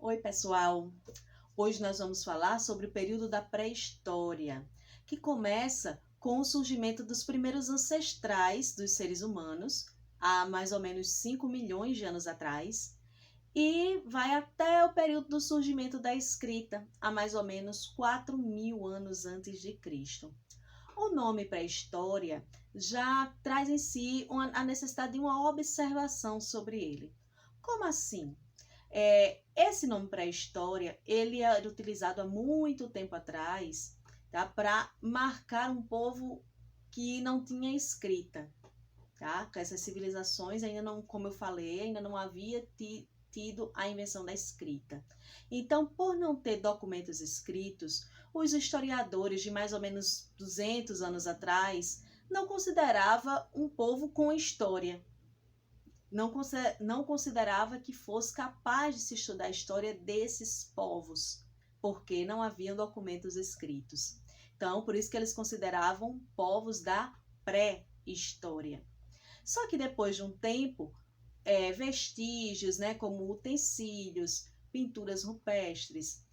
Oi, pessoal! Hoje nós vamos falar sobre o período da pré-história, que começa com o surgimento dos primeiros ancestrais dos seres humanos, há mais ou menos 5 milhões de anos atrás, e vai até o período do surgimento da escrita, há mais ou menos 4.000 anos antes de Cristo. O nome pré-história já traz em si a necessidade de uma observação sobre ele. Como assim? Esse nome pré-história, ele era utilizado há muito tempo atrás, tá, para marcar um povo que não tinha escrita, tá? Que essas civilizações ainda não, como eu falei, ainda não havia tido a invenção da escrita. Então, por não ter documentos escritos, os historiadores de mais ou menos 200 anos atrás não considerava um povo com história. Não considerava que fosse capaz de se estudar a história desses povos, porque não haviam documentos escritos. Então, por isso que eles consideravam povos da pré-história. Só que depois de um tempo, vestígios, né, como utensílios, pinturas rupestres,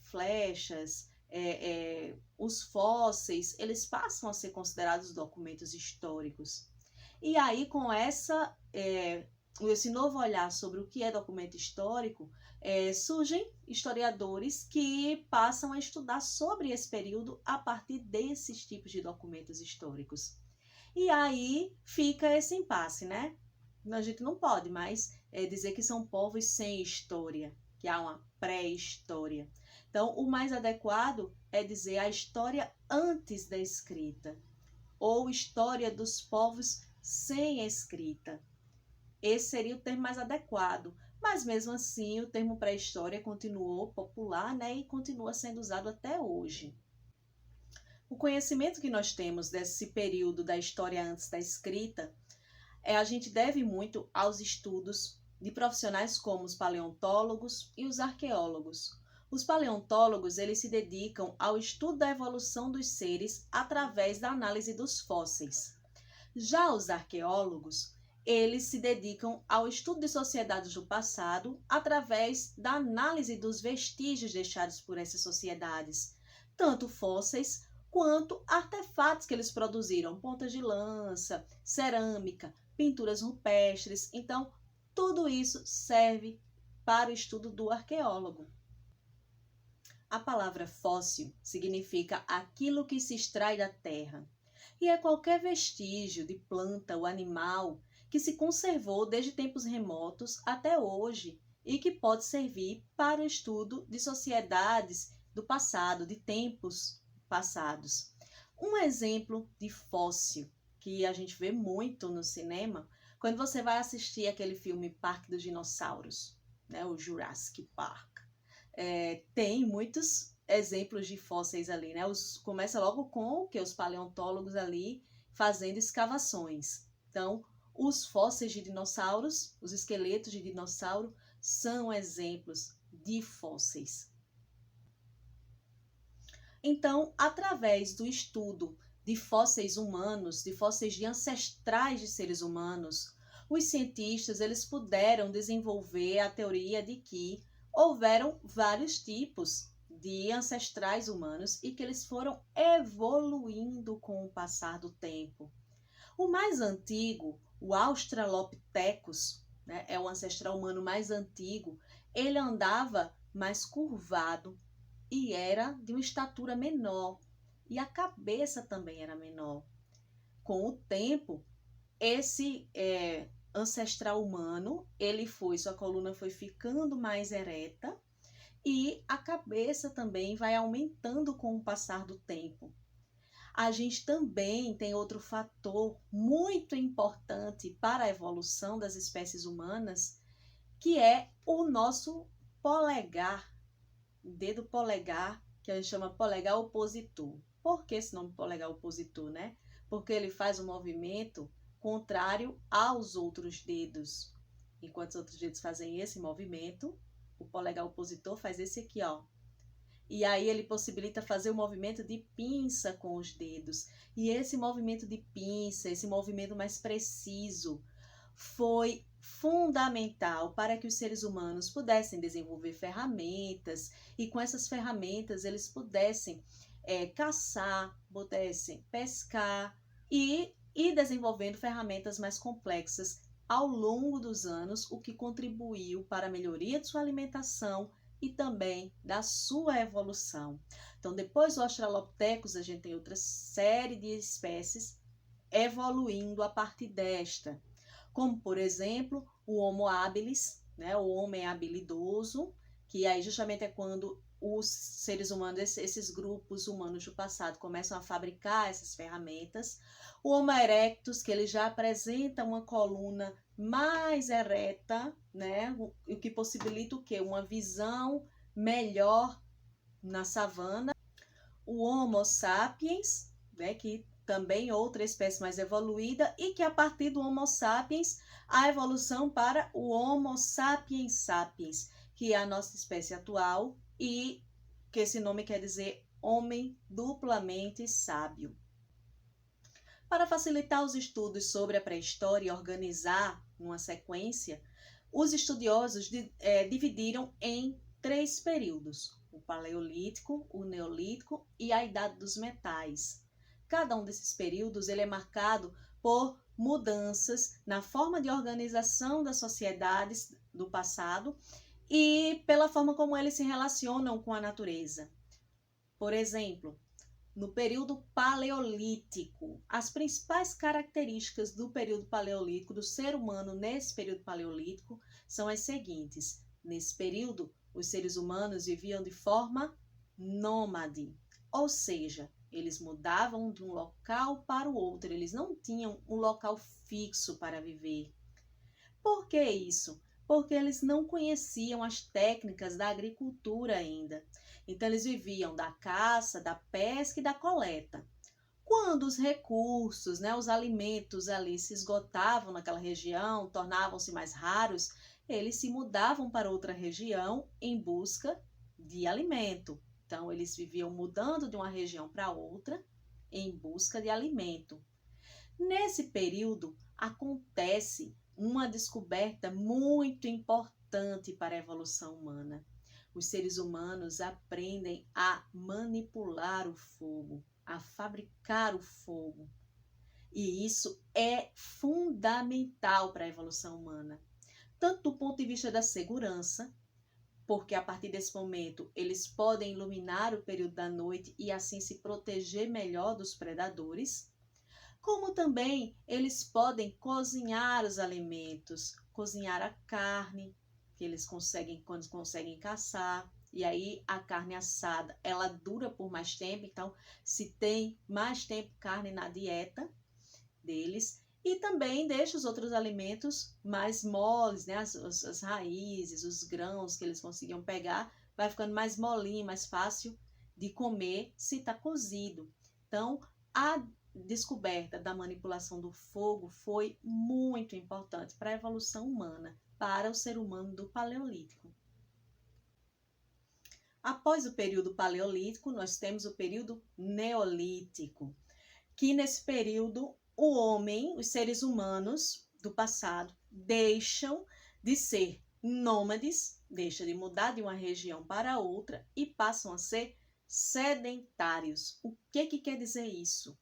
flechas, os fósseis, eles passam a ser considerados documentos históricos. E aí, com esse novo olhar sobre o que é documento histórico, surgem historiadores que passam a estudar sobre esse período a partir desses tipos de documentos históricos. E aí fica esse impasse, né? A gente não pode mais dizer que são povos sem história, que há uma pré-história. Então, o mais adequado é dizer a história antes da escrita, ou história dos povos sem escrita. Esse seria o termo mais adequado, mas mesmo assim o termo pré-história continuou popular, né, e continua sendo usado até hoje. O conhecimento que nós temos desse período da história antes da escrita, a gente deve muito aos estudos de profissionais como os paleontólogos e os arqueólogos. Os paleontólogos, eles se dedicam ao estudo da evolução dos seres através da análise dos fósseis. Já os arqueólogos, eles se dedicam ao estudo de sociedades do passado através da análise dos vestígios deixados por essas sociedades, tanto fósseis quanto artefatos que eles produziram, pontas de lança, cerâmica, pinturas rupestres. Então, tudo isso serve para o estudo do arqueólogo. A palavra fóssil significa aquilo que se extrai da terra, e é qualquer vestígio de planta ou animal que se conservou desde tempos remotos até hoje e que pode servir para o estudo de sociedades do passado, de tempos passados. Um exemplo de fóssil que a gente vê muito no cinema, quando você vai assistir aquele filme Parque dos Dinossauros, né, o Jurassic Park. Tem muitos exemplos de fósseis ali, né? Começa logo com os paleontólogos ali fazendo escavações. Então, os fósseis de dinossauros, os esqueletos de dinossauro, são exemplos de fósseis. Então, através do estudo de fósseis humanos, de fósseis de ancestrais de seres humanos, os cientistas eles puderam desenvolver a teoria de que houveram vários tipos de ancestrais humanos e que eles foram evoluindo com o passar do tempo. O mais antigo, o Australopithecus, né, é o ancestral humano mais antigo, ele andava mais curvado e era de uma estatura menor, e a cabeça também era menor. Com o tempo, esse ancestral humano, sua coluna foi ficando mais ereta e a cabeça também vai aumentando com o passar do tempo. A gente também tem outro fator muito importante para a evolução das espécies humanas, que é o nosso polegar, dedo polegar, que a gente chama polegar opositor. Por que esse nome polegar opositor, né? Porque ele faz um movimento contrário aos outros dedos. Enquanto os outros dedos fazem esse movimento, o polegar opositor faz esse aqui, ó. E aí ele possibilita fazer o movimento de pinça com os dedos. E esse movimento de pinça, esse movimento mais preciso, foi fundamental para que os seres humanos pudessem desenvolver ferramentas e com essas ferramentas eles pudessem caçar, pudessem pescar e ir desenvolvendo ferramentas mais complexas ao longo dos anos, o que contribuiu para a melhoria de sua alimentação e também da sua evolução. Então, depois do Australopithecus, a gente tem outra série de espécies evoluindo a partir desta, como, por exemplo, o Homo habilis, né, o homem habilidoso, que aí justamente é quando os seres humanos, esses grupos humanos do passado, começam a fabricar essas ferramentas. O Homo erectus, que ele já apresenta uma coluna mais ereta, né, o que possibilita o quê? Uma visão melhor na savana. O Homo sapiens, né, que também outra espécie mais evoluída, e que a partir do Homo sapiens, a evolução para o Homo sapiens sapiens, que é a nossa espécie atual, e que esse nome quer dizer homem duplamente sábio. Para facilitar os estudos sobre a pré-história e organizar uma sequência, os estudiosos dividiram em 3 períodos: o Paleolítico, o Neolítico e a Idade dos Metais. Cada um desses períodos ele é marcado por mudanças na forma de organização das sociedades do passado e pela forma como eles se relacionam com a natureza. Por exemplo, no período paleolítico, as principais características do período paleolítico, do ser humano nesse período paleolítico, são as seguintes. Nesse período, os seres humanos viviam de forma nômade, ou seja, eles mudavam de um local para o outro, eles não tinham um local fixo para viver. Por que isso? Porque eles não conheciam as técnicas da agricultura ainda. Então, eles viviam da caça, da pesca e da coleta. Quando os recursos, né, os alimentos ali se esgotavam naquela região, tornavam-se mais raros, eles se mudavam para outra região em busca de alimento. Então, eles viviam mudando de uma região para outra em busca de alimento. Nesse período, acontece uma descoberta muito importante para a evolução humana. Os seres humanos aprendem a manipular o fogo, a fabricar o fogo. E isso é fundamental para a evolução humana, tanto do ponto de vista da segurança, porque a partir desse momento eles podem iluminar o período da noite e assim se proteger melhor dos predadores, como também eles podem cozinhar os alimentos, cozinhar a carne, que eles conseguem quando conseguem caçar, e aí a carne assada, ela dura por mais tempo, então se tem mais tempo carne na dieta deles, e também deixa os outros alimentos mais moles, né? As raízes, os grãos que eles conseguiam pegar, vai ficando mais molinho, mais fácil de comer se está cozido. Então, a descoberta da manipulação do fogo foi muito importante para a evolução humana, para o ser humano do Paleolítico. Após o período Paleolítico, nós temos o período Neolítico, que nesse período o homem, os seres humanos do passado, deixam de ser nômades, deixam de mudar de uma região para outra e passam a ser sedentários. O que quer dizer isso?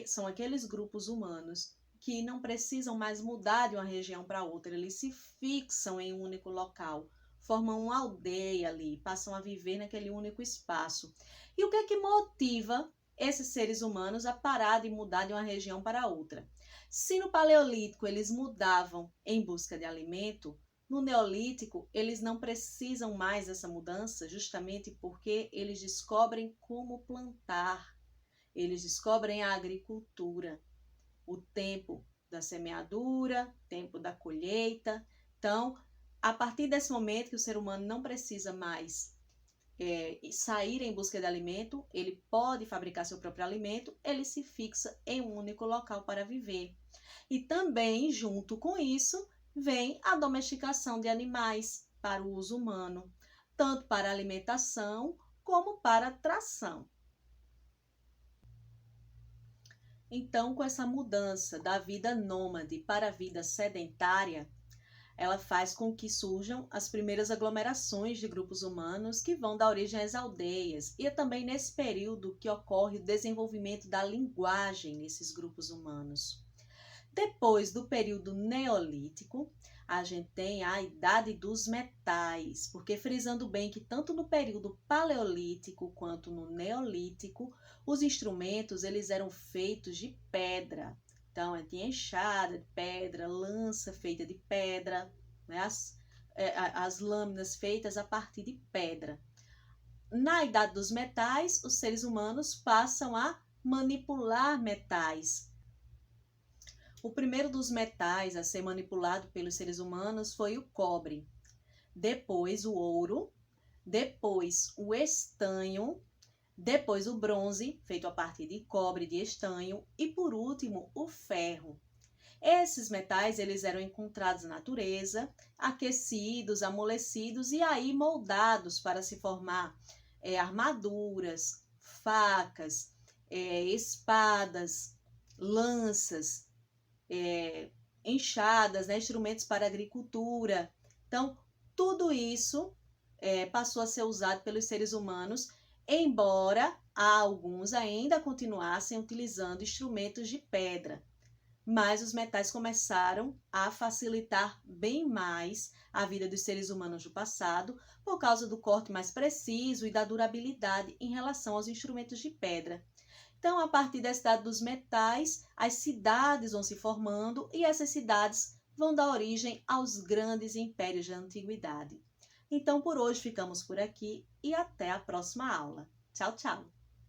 São aqueles grupos humanos que não precisam mais mudar de uma região para outra, eles se fixam em um único local, formam uma aldeia ali, passam a viver naquele único espaço. E o que motiva esses seres humanos a parar de mudar de uma região para outra? Se no Paleolítico eles mudavam em busca de alimento, no Neolítico eles não precisam mais dessa mudança, justamente porque eles descobrem como plantar, eles descobrem a agricultura, o tempo da semeadura, tempo da colheita. Então, a partir desse momento que o ser humano não precisa mais sair em busca de alimento, ele pode fabricar seu próprio alimento, ele se fixa em um único local para viver. E também, junto com isso, vem a domesticação de animais para o uso humano, tanto para alimentação como para tração. Então, com essa mudança da vida nômade para a vida sedentária, ela faz com que surjam as primeiras aglomerações de grupos humanos que vão dar origem às aldeias. E é também nesse período que ocorre o desenvolvimento da linguagem nesses grupos humanos. Depois do período neolítico, a gente tem a idade dos metais, porque frisando bem que tanto no período paleolítico quanto no neolítico, os instrumentos eles eram feitos de pedra. Então, tinha enxada de pedra, lança feita de pedra, né? As lâminas feitas a partir de pedra. Na idade dos metais, os seres humanos passam a manipular metais. O primeiro dos metais a ser manipulado pelos seres humanos foi o cobre, depois o ouro, depois o estanho, depois o bronze, feito a partir de cobre e de estanho, e por último o ferro. Esses metais eles eram encontrados na natureza, aquecidos, amolecidos e aí moldados para se formar armaduras, facas, espadas, lanças, enxadas, né, instrumentos para agricultura. Então, tudo isso passou a ser usado pelos seres humanos, embora alguns ainda continuassem utilizando instrumentos de pedra. Mas os metais começaram a facilitar bem mais a vida dos seres humanos do passado, por causa do corte mais preciso e da durabilidade em relação aos instrumentos de pedra. Então, a partir da idade dos metais, as cidades vão se formando e essas cidades vão dar origem aos grandes impérios da antiguidade. Então, por hoje ficamos por aqui e até a próxima aula. Tchau, tchau!